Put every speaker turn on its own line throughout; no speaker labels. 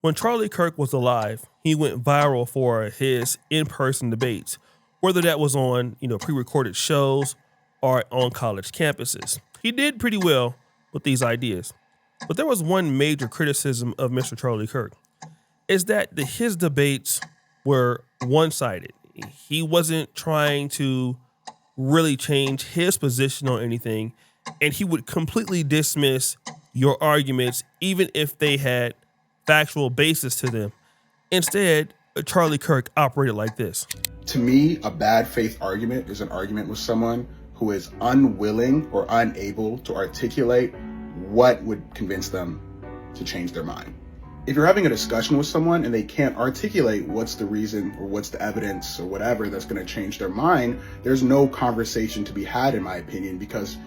When Charlie Kirk was alive, he went viral for his in-person debates, whether that was on, pre-recorded shows or on college campuses. He did pretty well with these ideas. But there was one major criticism of Mr. Charlie Kirk, is that his debates were one-sided. He wasn't trying to really change his position on anything, and he would completely dismiss your arguments, even if they had factual basis to them. Instead, Charlie Kirk operated like this.
To me, a bad faith argument is an argument with someone who is unwilling or unable to articulate what would convince them to change their mind. If you're having a discussion with someone and they can't articulate what's the reason or what's the evidence or whatever that's going to change their mind, there's no conversation to be had, in my opinion, because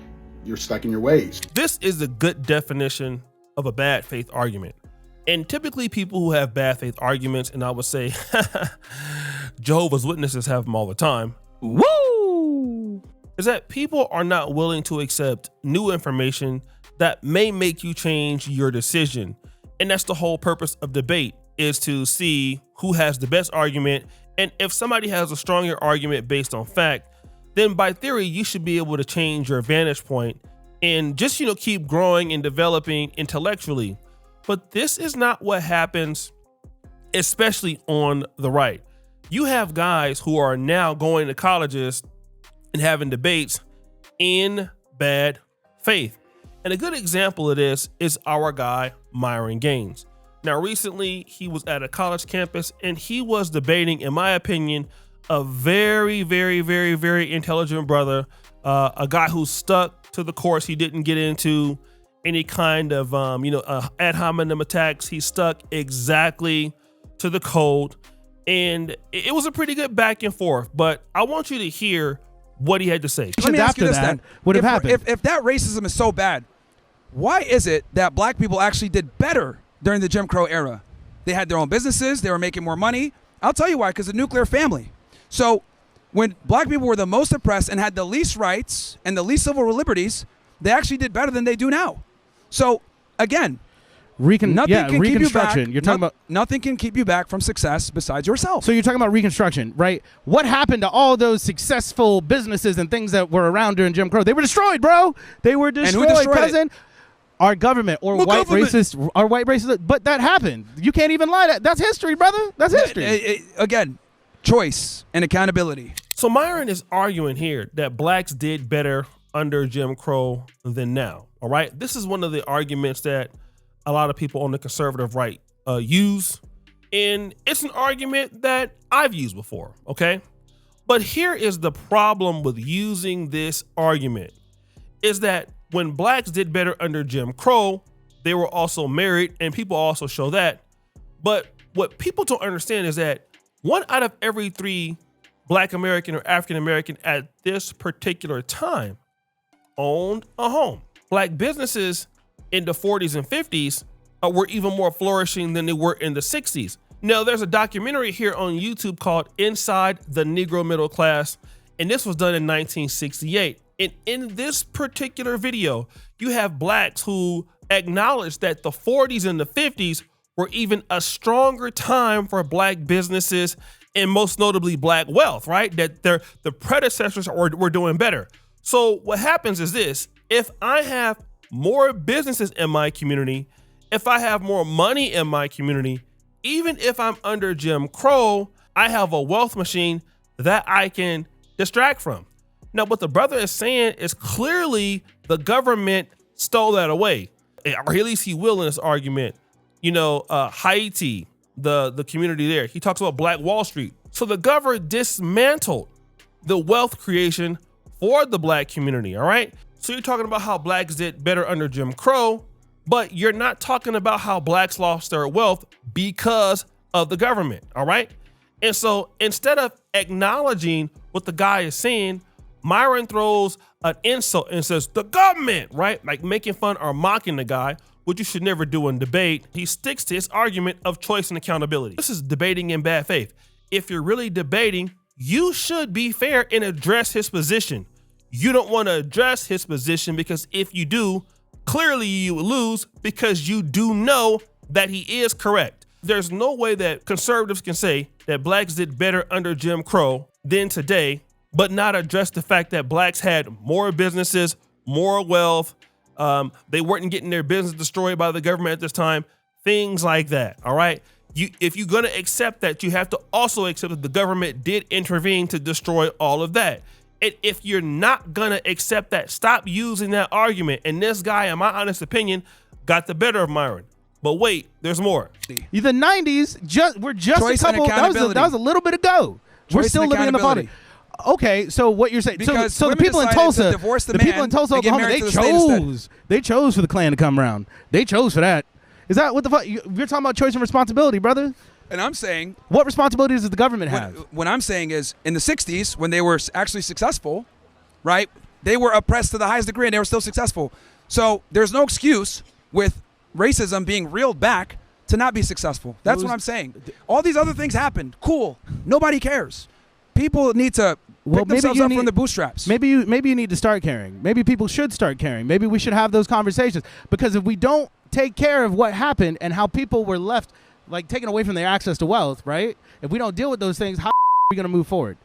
you're stuck in your ways.
This is a good definition of a bad faith argument. And typically people who have bad faith arguments, and I would say Jehovah's Witnesses have them all the time.
Woo!
Is that people are not willing to accept new information that may make you change your decision. And that's the whole purpose of debate, is to see who has the best argument. And if somebody has a stronger argument based on fact, then by theory, you should be able to change your vantage point and just, keep growing and developing intellectually. But this is not what happens, especially on the right. You have guys who are now going to colleges and having debates in bad faith. And a good example of this is our guy, Myron Gaines. Now, recently, he was at a college campus and he was debating, in my opinion, a very, very, very, very intelligent brother, a guy who stuck to the course. He didn't get into any kind of, ad hominem attacks. He stuck exactly to the code. And it was a pretty good back and forth. But I want you to hear what he had to say.
Let me ask you this
that
then.
would have happened.
If that racism is so bad, why is it that black people actually did better during the Jim Crow era? They had their own businesses. They were making more money. I'll tell you why, because the nuclear family. So when black people were the most oppressed and had the least rights and the least civil liberties, they actually did better than they do now. So again,
Reconstruction. You're talking about
nothing can keep you back from success besides yourself.
So you're talking about Reconstruction, right? What happened to all those successful businesses and things that were around during Jim Crow? They were destroyed, bro. They were destroyed,
And who destroyed
cousin. Our government or white racists, but that happened. You can't even lie. That's history, brother. That's history.
Again, choice and accountability.
So Myron is arguing here that blacks did better under Jim Crow than now. All right. This is one of the arguments that a lot of people on the conservative right use. And it's an argument that I've used before. OK, but here is the problem with using this argument is that when blacks did better under Jim Crow, they were also married, and people also show that. But what people don't understand is that 1 out of every 3 Black American or African American at this particular time owned a home. Black businesses in the 40s and 50s were even more flourishing than they were in the 60s. Now, there's a documentary here on YouTube called Inside the Negro Middle Class, and this was done in 1968. And in this particular video, you have blacks who acknowledge that the 40s and the 50s were even a stronger time for black businesses and most notably black wealth, right? That the predecessors were doing better. So what happens is this: if I have more businesses in my community, if I have more money in my community, even if I'm under Jim Crow, I have a wealth machine that I can distract from. Now, what the brother is saying is clearly the government stole that away, or at least he will in this argument. Haiti, the community there, he talks about Black Wall Street. So the government dismantled the wealth creation for the black community, all right? So you're talking about how blacks did better under Jim Crow, but you're not talking about how blacks lost their wealth because of the government, all right? And so instead of acknowledging what the guy is saying, Myron throws an insult and says, the government, right? Like making fun or mocking the guy, which you should never do in debate. He sticks to his argument of choice and accountability. This is debating in bad faith. If you're really debating, you should be fair and address his position. You don't want to address his position because if you do, clearly you will lose because you do know that he is correct. There's no way that conservatives can say that blacks did better under Jim Crow than today, but not address the fact that blacks had more businesses, more wealth. They weren't getting their business destroyed by the government at this time. Things like that. All right. If you're going to accept that, you have to also accept that the government did intervene to destroy all of that. And if you're not going to accept that, stop using that argument. And this guy, in my honest opinion, got the better of Myron. But wait, there's more.
The 90s, we're just
Choice
a couple.
and accountability.
That was a little bit ago. We're
Choice
still
and
living in the body. Okay, so what you're saying?
Because
So the
women
people in
decided to
Tulsa,
divorce the
the people
man
in Tulsa,
and get
Oklahoma,
married to the state instead.
they chose for the Klan to come around. They chose for that. Is that what the fuck? You're talking about choice and responsibility, brother.
And I'm saying,
What responsibilities does the government have?
what I'm saying is, in the 60s, when they were actually successful, right, they were oppressed to the highest degree and they were still successful. So there's no excuse with racism being reeled back to not be successful. That's what I'm saying. All these other things happened. Cool. Nobody cares. People need to pick themselves up from the bootstraps.
Maybe you need to start caring. Maybe people should start caring. Maybe we should have those conversations. Because if we don't take care of what happened and how people were left, like, taken away from their access to wealth, right? If we don't deal with those things, how are we going to move forward?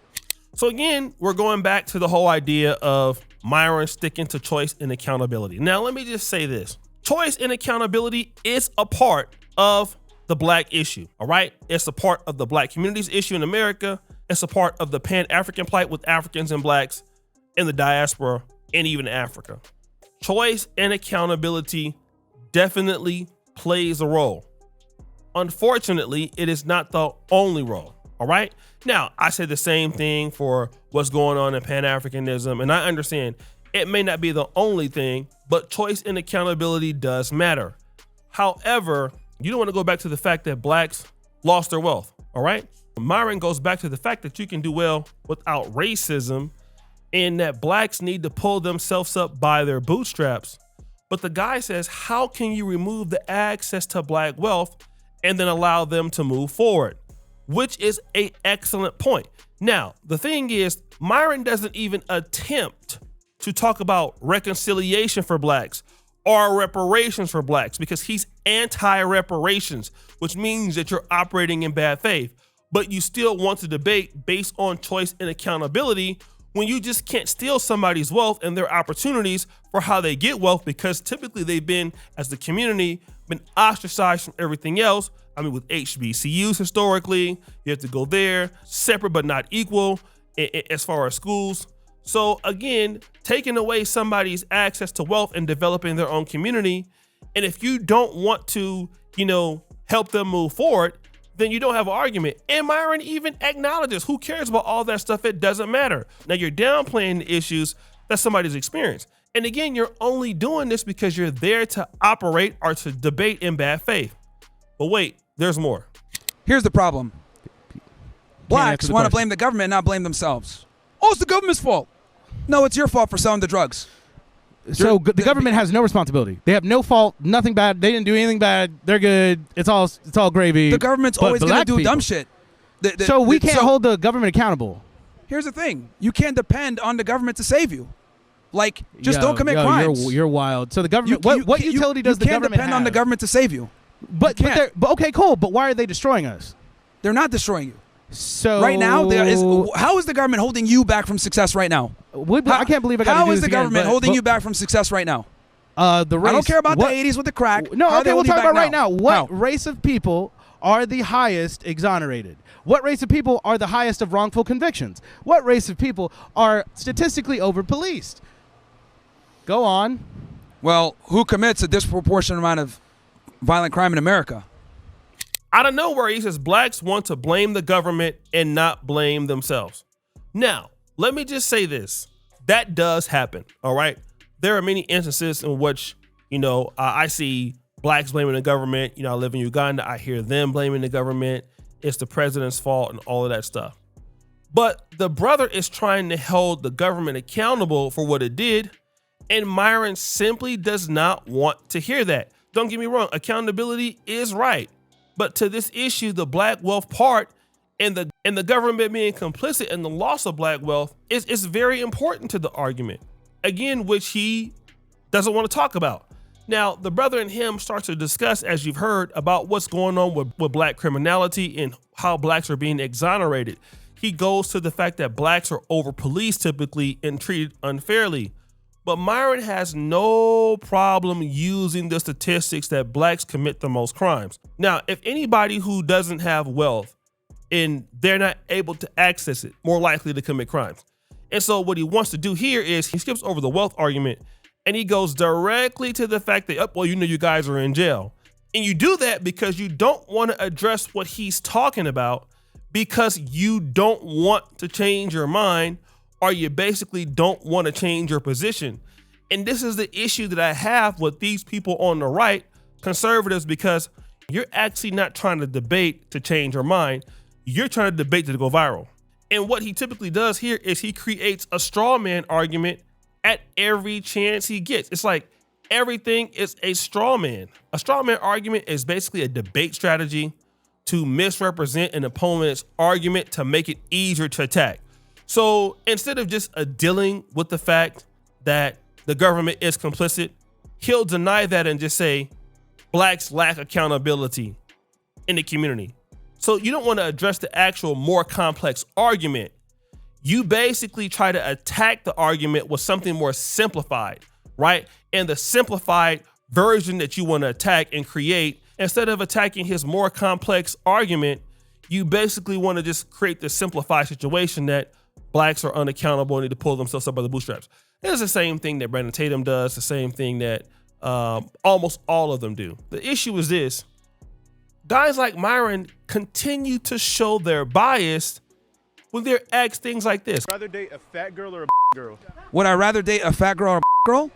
So again, we're going back to the whole idea of Myron sticking to choice and accountability. Now, let me just say this. Choice and accountability is a part of the black issue, all right? It's a part of the black community's issue in America. It's a part of the Pan-African plight with Africans and blacks in the diaspora and even Africa. Choice and accountability definitely plays a role. Unfortunately, it is not the only role, all right? Now, I say the same thing for what's going on in Pan-Africanism, and I understand it may not be the only thing, but choice and accountability does matter. However, you don't want to go back to the fact that blacks lost their wealth, all right? Myron goes back to the fact that you can do well without racism and that blacks need to pull themselves up by their bootstraps. But the guy says, how can you remove the access to black wealth and then allow them to move forward? Which is an excellent point. Now, the thing is, Myron doesn't even attempt to talk about reconciliation for blacks or reparations for blacks because he's anti-reparations, which means that you're operating in bad faith. But you still want to debate based on choice and accountability when you just can't steal somebody's wealth and their opportunities for how they get wealth, because typically they've been, as the community, been ostracized from everything else. I mean, with HBCUs historically, you have to go there, separate but not equal as far as schools. So again, taking away somebody's access to wealth and developing their own community, and if you don't want to, help them move forward, then you don't have an argument. And Myron even acknowledges, who cares about all that stuff? It doesn't matter. Now you're downplaying the issues that somebody's experienced. And again, you're only doing this because you're there to operate or to debate in bad faith. But wait, there's more.
Here's the problem. Blacks want to blame the government, not blame themselves. Oh, it's the government's fault. No, it's your fault for selling the drugs.
So the government has no responsibility. They have no fault, nothing bad. They didn't do anything bad. They're good. It's all gravy.
The government's always going to do dumb shit.
So we can't hold the government accountable.
Here's the thing. You can't depend on the government to save you. Like, just don't commit crimes.
You're wild. So the government, what utility does the government have?
You can't depend on the government to save you.
But okay, cool. But why are they destroying us?
They're not destroying you.
So
right now, how is the government holding you back from success right now?
I can't believe I got to do this again.
How is the government holding you back from success right now?
The race.
I don't care about the 80s with the crack.
No, okay, we'll talk about right now. What race of people are the highest exonerated? What race of people are the highest of wrongful convictions? What race of people are statistically over-policed? Go on.
Well, who commits a disproportionate amount of violent crime in America?
Out of nowhere, he says blacks want to blame the government and not blame themselves. Now, let me just say this. That does happen, all right? There are many instances in which, I see blacks blaming the government. I live in Uganda. I hear them blaming the government. It's the president's fault and all of that stuff. But the brother is trying to hold the government accountable for what it did, and Myron simply does not want to hear that. Don't get me wrong. Accountability is right. But to this issue, the black wealth part and the government being complicit in the loss of black wealth is very important to the argument. Again, which he doesn't want to talk about. Now, the brother in him starts to discuss, as you've heard, about what's going on with black criminality and how blacks are being exonerated. He goes to the fact that blacks are over-policed typically and treated unfairly. But Myron has no problem using the statistics that blacks commit the most crimes. Now, if anybody who doesn't have wealth and they're not able to access it, more likely to commit crimes. And so what he wants to do here is he skips over the wealth argument and he goes directly to the fact that, well, you guys are in jail. And you do that because you don't want to address what he's talking about because you don't want to change your mind, or you basically don't want to change your position. And this is the issue that I have with these people on the right, conservatives, because you're actually not trying to debate to change your mind. You're trying to debate to go viral. And what he typically does here is he creates a straw man argument at every chance he gets. It's like everything is a straw man. A straw man argument is basically a debate strategy to misrepresent an opponent's argument to make it easier to attack. So instead of just dealing with the fact that the government is complicit, he'll deny that and just say blacks lack accountability in the community. So you don't want to address the actual more complex argument. You basically try to attack the argument with something more simplified, right? And the simplified version that you want to attack and create, instead of attacking his more complex argument, you basically want to just create the simplified situation that blacks are unaccountable and need to pull themselves up by the bootstraps. It's the same thing that Brandon Tatum does, the same thing that almost all of them do. The issue is this: guys like Myron continue to show their bias when they're asked things like this.
Rather date a fat girl or a girl?
Would I rather date a fat girl or a girl?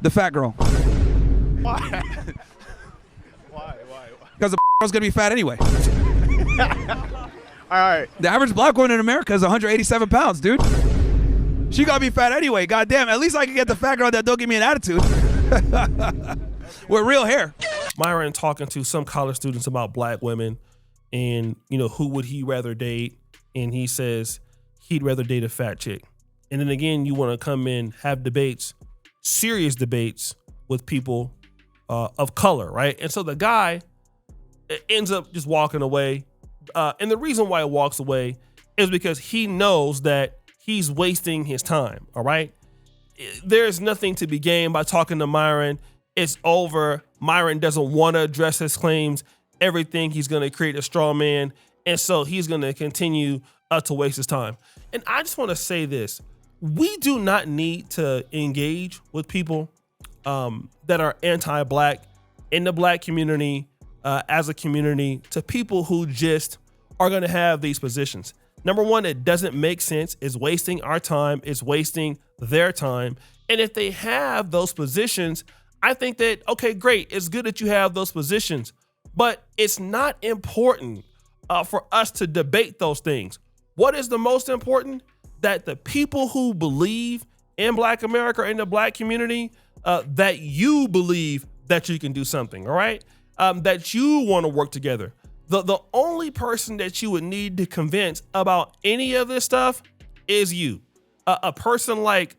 The fat girl.
Why? Why?
Because the girl's gonna be fat anyway.
All right.
The average black woman in America is 187 pounds, dude. She gotta be fat anyway. Goddamn. At least I can get the fat girl that don't give me an attitude. With real hair.
Myron talking to some college students about black women and, who would he rather date? And he says he'd rather date a fat chick. And then again, you want to come in, have debates, serious debates with people of color, right? And so the guy ends up just walking away. And the reason why he walks away is because he knows that he's wasting his time, all right? There's nothing to be gained by talking to Myron. It's over. Myron doesn't want to address his claims. Everything, he's going to create a straw man. And so he's going to continue to waste his time. And I just want to say this. We do not need to engage with people that are anti-black in the black community, as a community, to people who just are going to have these positions. Number one, it doesn't make sense. It's wasting our time. It's wasting their time. And if they have those positions, I think that, okay, great. It's good that you have those positions, but it's not important for us to debate those things. What is the most important? That the people who believe in Black America, in the black community, that you believe that you can do something, all right? That you want to work together. The only person that you would need to convince about any of this stuff is you. A person like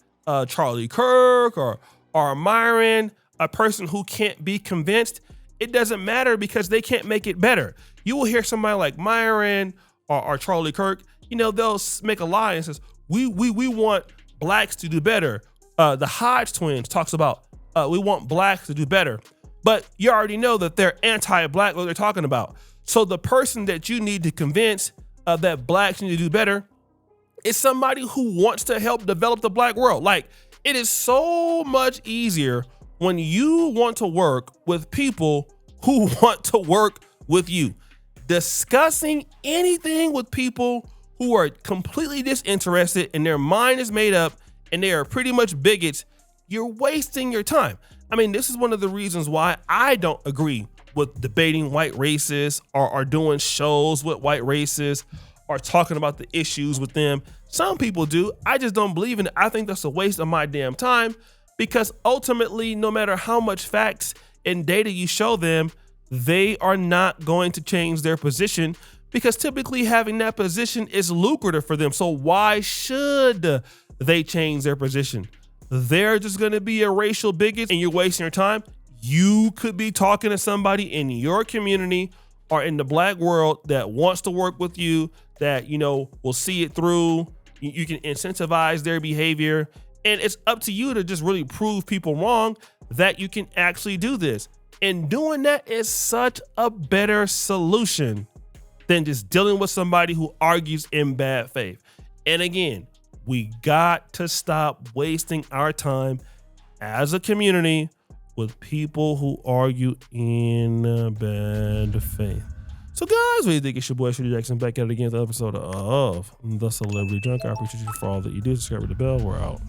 Charlie Kirk or Myron, a person who can't be convinced, it doesn't matter because they can't make it better. You will hear somebody like Myron or Charlie Kirk, they'll make a lie and says, we want blacks to do better. The Hodge twins talks about, we want blacks to do better. But you already know that they're anti-black, what they're talking about. So the person that you need to convince that blacks need to do better is somebody who wants to help develop the black world. Like, it is so much easier when you want to work with people who want to work with you. Discussing anything with people who are completely disinterested and their mind is made up and they are pretty much bigots, you're wasting your time. I mean, this is one of the reasons why I don't agree with debating white racists or doing shows with white racists or talking about the issues with them. Some people do. I just don't believe in it. I think that's a waste of my damn time because ultimately, no matter how much facts and data you show them, they are not going to change their position because typically having that position is lucrative for them. So why should they change their position? They're just going to be a racial bigot and you're wasting your time. You could be talking to somebody in your community or in the black world that wants to work with you, that, you know, will see it through. You can incentivize their behavior. And it's up to you to just really prove people wrong that you can actually do this. And doing that is such a better solution than just dealing with somebody who argues in bad faith. And again, we got to stop wasting our time as a community with people who argue in bad faith. So guys, what do you think? It's your boy Shooty Jackson back at it again with the episode of The Celebrity Junk. I appreciate you for all that you do. Subscribe to the bell. We're out.